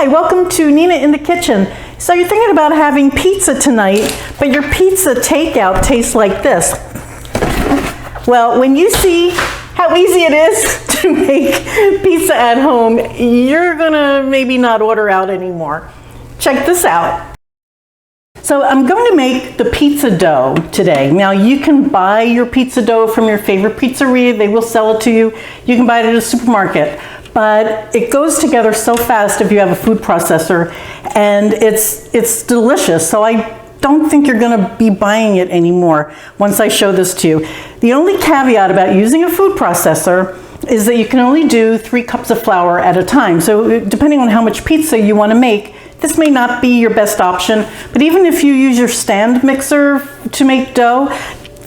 Hi, welcome to Nina in the Kitchen. So you're thinking about having pizza tonight, but your pizza takeout tastes like this. Well, when you see how easy it is to make pizza at home, you're gonna maybe not order out anymore. Check this out. So I'm going to make the pizza dough today. Now you can buy your pizza dough from your favorite pizzeria. They will sell it to you. You can buy it at a supermarket. But it goes together so fast if you have a food processor, and it's delicious. So I don't think you're gonna be buying it anymore once I show this to you. The only caveat about using a food processor is that you can only do 3 cups of flour at a time. So depending on how much pizza you wanna make, this may not be your best option, but even if you use your stand mixer to make dough,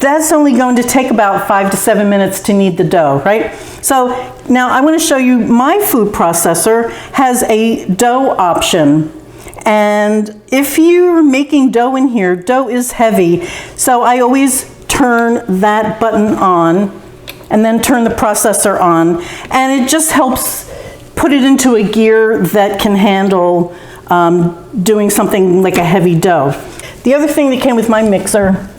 that's only going to take about 5 to 7 minutes to knead the dough, right? So now I want to show you my food processor has a dough option. And if you're making dough in here, dough is heavy. So I always turn that button on and then turn the processor on. And it just helps put it into a gear that can handle doing something like a heavy dough. The other thing that came with my mixer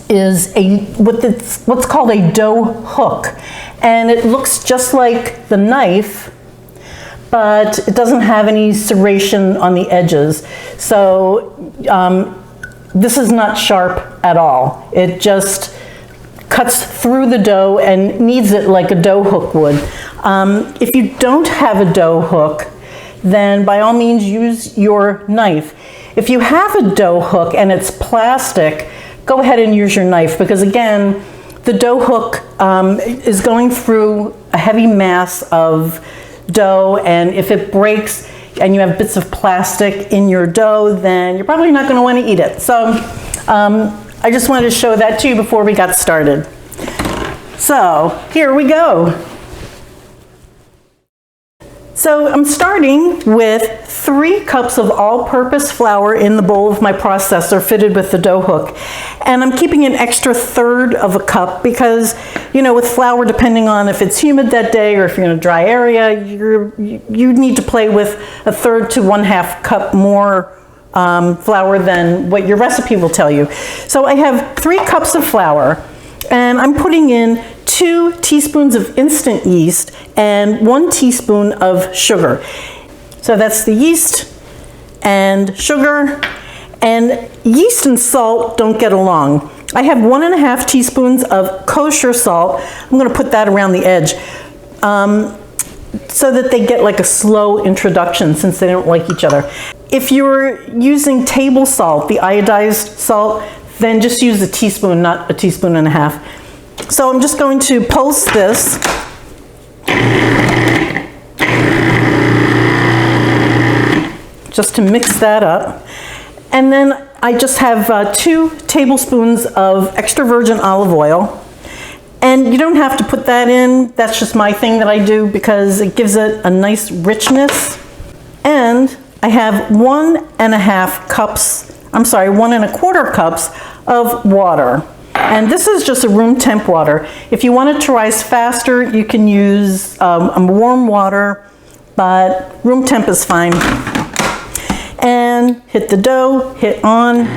is what's called a dough hook, and it looks just like the knife, but it doesn't have any serration on the edges. So this is not sharp at all. It just cuts through the dough and kneads it like a dough hook would. If you don't have a dough hook, then by all means use your knife. If you have a dough hook and it's plastic, go ahead and use your knife, because again, the dough hook is going through a heavy mass of dough, and if it breaks and you have bits of plastic in your dough, then you're probably not going to want to eat it. So I just wanted to show that to you before we got started. So here we go. So I'm starting with 3 cups of all-purpose flour in the bowl of my processor fitted with the dough hook. And I'm keeping an extra 1/3 of a cup because, you know, with flour, depending on if it's humid that day or if you're in a dry area, you need to play with 1/3 to 1/2 cup more flour than what your recipe will tell you. So I have 3 cups of flour, and I'm putting in 2 teaspoons of instant yeast and 1 teaspoon of sugar. So that's the yeast and sugar, and yeast and salt don't get along. I have 1.5 teaspoons of kosher salt. I'm going to put that around the edge so that they get like a slow introduction since they don't like each other. If you're using table salt, the iodized salt, then just use a teaspoon, not a teaspoon and a half. So I'm just going to pulse this. Just to mix that up. And then I just have 2 tablespoons of extra virgin olive oil. And you don't have to put that in. That's just my thing that I do because it gives it a nice richness. And I have 1.25 cups cups of water. And this is just a room temp water. If you want it to rise faster, you can use warm water, but room temp is fine. And hit the dough, hit on.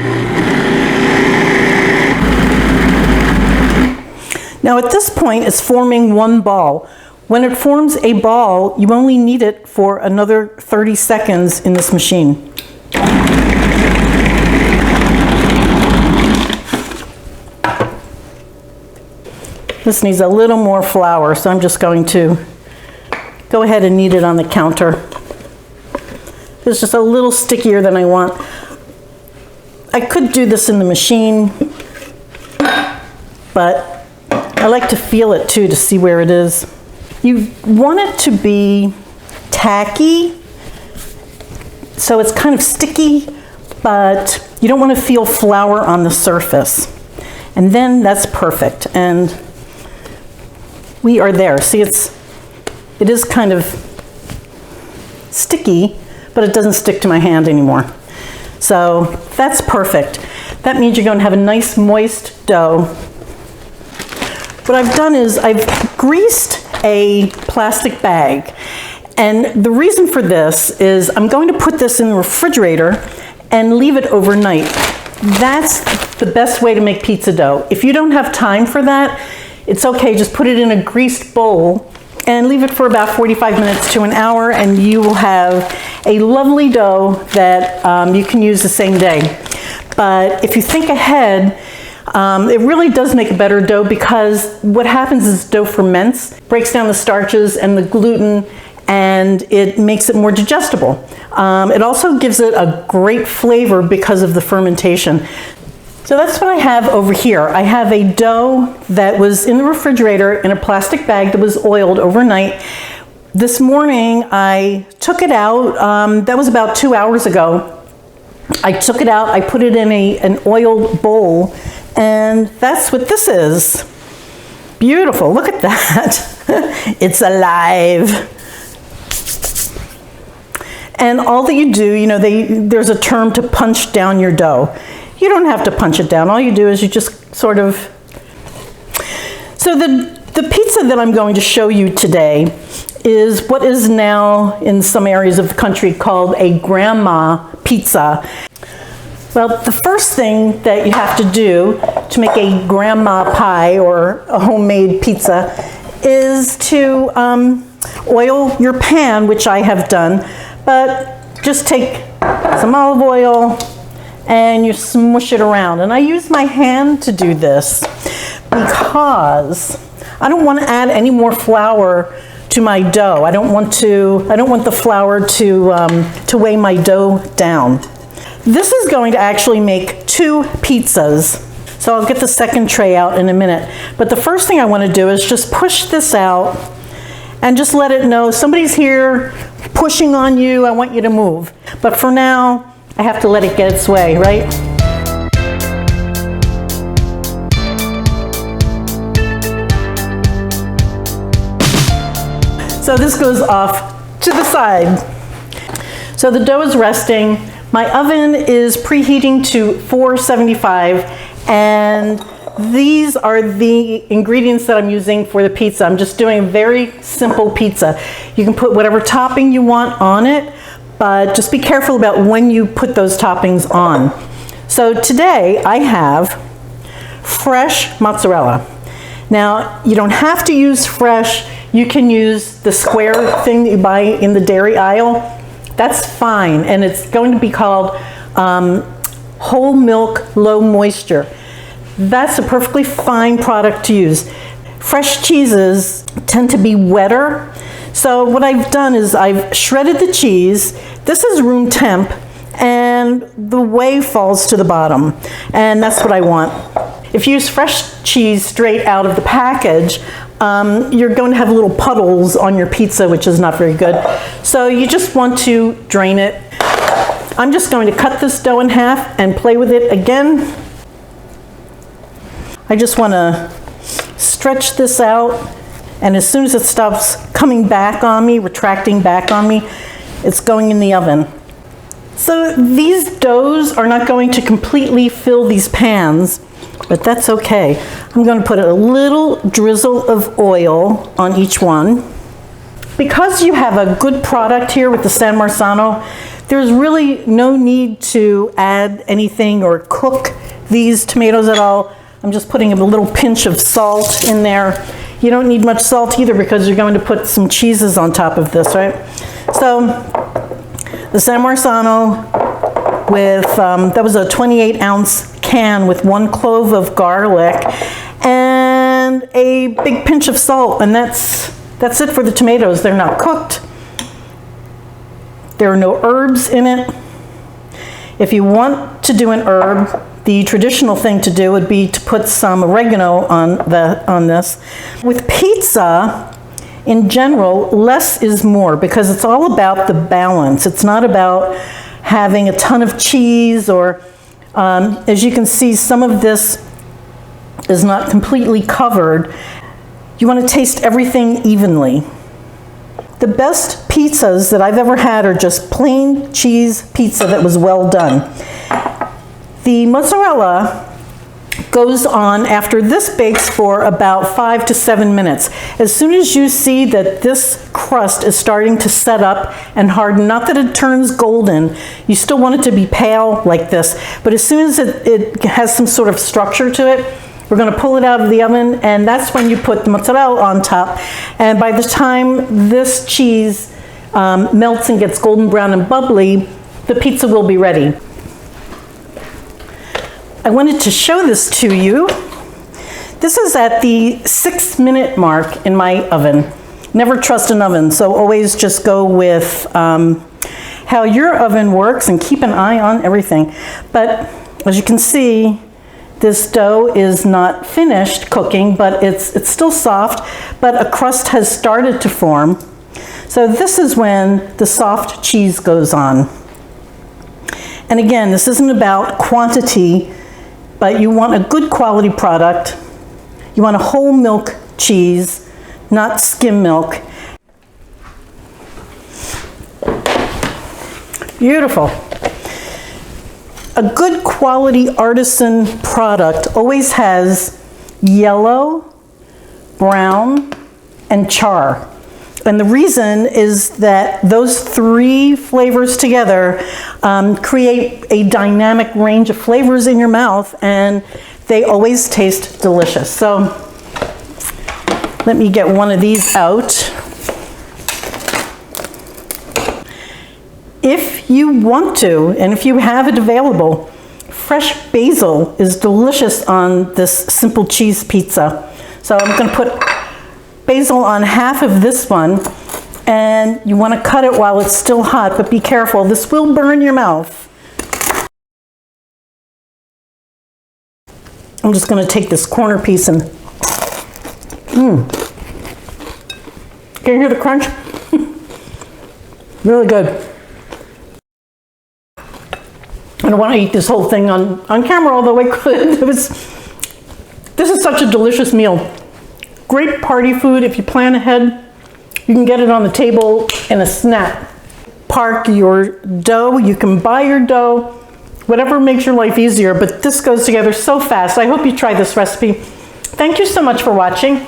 Now at this point, it's forming one ball. When it forms a ball, you only knead it for another 30 seconds in this machine. This needs a little more flour, so I'm just going to go ahead and knead it on the counter. It's just a little stickier than I want. I could do this in the machine, but I like to feel it too to see where it is. You want it to be tacky, so it's kind of sticky, but you don't want to feel flour on the surface. And then that's perfect. And we are there. See, it is kind of sticky, but it doesn't stick to my hand anymore. So that's perfect. That means you're going to have a nice moist dough. What I've done is I've greased a plastic bag And the reason for this is I'm going to put this in the refrigerator and leave it overnight. That's the best way to make pizza dough. If you don't have time for that, it's okay, just put it in a greased bowl and leave it for about 45 minutes to an hour, and you will have a lovely dough that you can use the same day. But if you think ahead, it really does make a better dough, because what happens is dough ferments, breaks down the starches and the gluten, and it makes it more digestible. It also gives it a great flavor because of the fermentation. So that's what I have over here. I have a dough that was in the refrigerator in a plastic bag that was oiled overnight. This morning I took it out, that was about 2 hours ago. I took it out, I put it in an oiled bowl, and that's what this is. Beautiful, look at that. It's alive. And all that you do, you know, there's a term to punch down your dough. You don't have to punch it down. All you do is you just sort of... So the pizza that I'm going to show you today is what is now in some areas of the country called a grandma pizza. Well, the first thing that you have to do to make a grandma pie or a homemade pizza is to oil your pan, which I have done, but just take some olive oil and you smush it around. And I use my hand to do this because I don't want to add any more flour to my dough. I don't want the flour to weigh my dough down. This is going to actually make 2 pizzas. So I'll get the second tray out in a minute. But the first thing I want to do is just push this out and just let it know somebody's here pushing on you. I want you to move. But for now, I have to let it get its way, right? So this goes off to the side. So the dough is resting. My oven is preheating to 475, and these are the ingredients that I'm using for the pizza. I'm just doing a very simple pizza. You can put whatever topping you want on it, but just be careful about when you put those toppings on. So today I have fresh mozzarella. Now, you don't have to use fresh. You can use the square thing that you buy in the dairy aisle. That's fine, and it's going to be called whole milk, low moisture. That's a perfectly fine product to use. Fresh cheeses tend to be wetter. So what I've done is I've shredded the cheese. This is room temp, and the whey falls to the bottom, and that's what I want. If you use fresh cheese straight out of the package, you're going to have little puddles on your pizza, which is not very good. So you just want to drain it. I'm just going to cut this dough in half and play with it again. I just want to stretch this out, and as soon as it stops coming back on me, retracting back on me, it's going in the oven. So these doughs are not going to completely fill these pans, but that's okay. I'm going to put a little drizzle of oil on each one. Because you have a good product here with the San Marzano, there's really no need to add anything or cook these tomatoes at all. I'm just putting a little pinch of salt in there. You don't need much salt either because you're going to put some cheeses on top of this, right? So the San Marzano with, that was a 28-ounce can with 1 clove of garlic and a big pinch of salt, and that's it for the tomatoes. They're not cooked. There are no herbs in it. If you want to do an herb, the traditional thing to do would be to put some oregano on this. With pizza, in general, less is more because it's all about the balance. It's not about having a ton of cheese or, as you can see, some of this is not completely covered. You want to taste everything evenly. The best pizzas that I've ever had are just plain cheese pizza that was well done. The mozzarella goes on after this bakes for about 5 to 7 minutes. As soon as you see that this crust is starting to set up and harden, not that it turns golden, you still want it to be pale like this, but as soon as it has some sort of structure to it, we're going to pull it out of the oven, and that's when you put the mozzarella on top. And by the time this cheese melts and gets golden brown and bubbly, the pizza will be ready. I wanted to show this to you. This is at the 6-minute mark in my oven. Never trust an oven, so always just go with how your oven works and keep an eye on everything. But as you can see, this dough is not finished cooking, but it's still soft, but a crust has started to form. So this is when the soft cheese goes on. And again, this isn't about quantity, but you want a good quality product. You want a whole milk cheese, not skim milk. Beautiful. A good quality artisan product always has yellow, brown, and char. And the reason is that those 3 flavors together create a dynamic range of flavors in your mouth, and they always taste delicious. So let me get one of these out. If you want to, and if you have it available, fresh basil is delicious on this simple cheese pizza. So I'm going to put basil on half of this one, and you want to cut it while it's still hot, but be careful, this will burn your mouth. I'm just going to take this corner piece and can you hear the crunch? Really good. I don't want to eat this whole thing on camera, although I could. This is such a delicious meal. Great party food. If you plan ahead, you can get it on the table in a snap. Park your dough. You can buy your dough, whatever makes your life easier, but this goes together so fast. I hope you try this recipe. Thank you so much for watching.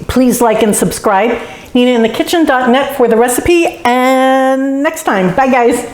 Please like and subscribe. kneadinginthekitchen.net for the recipe, and next time. Bye, guys.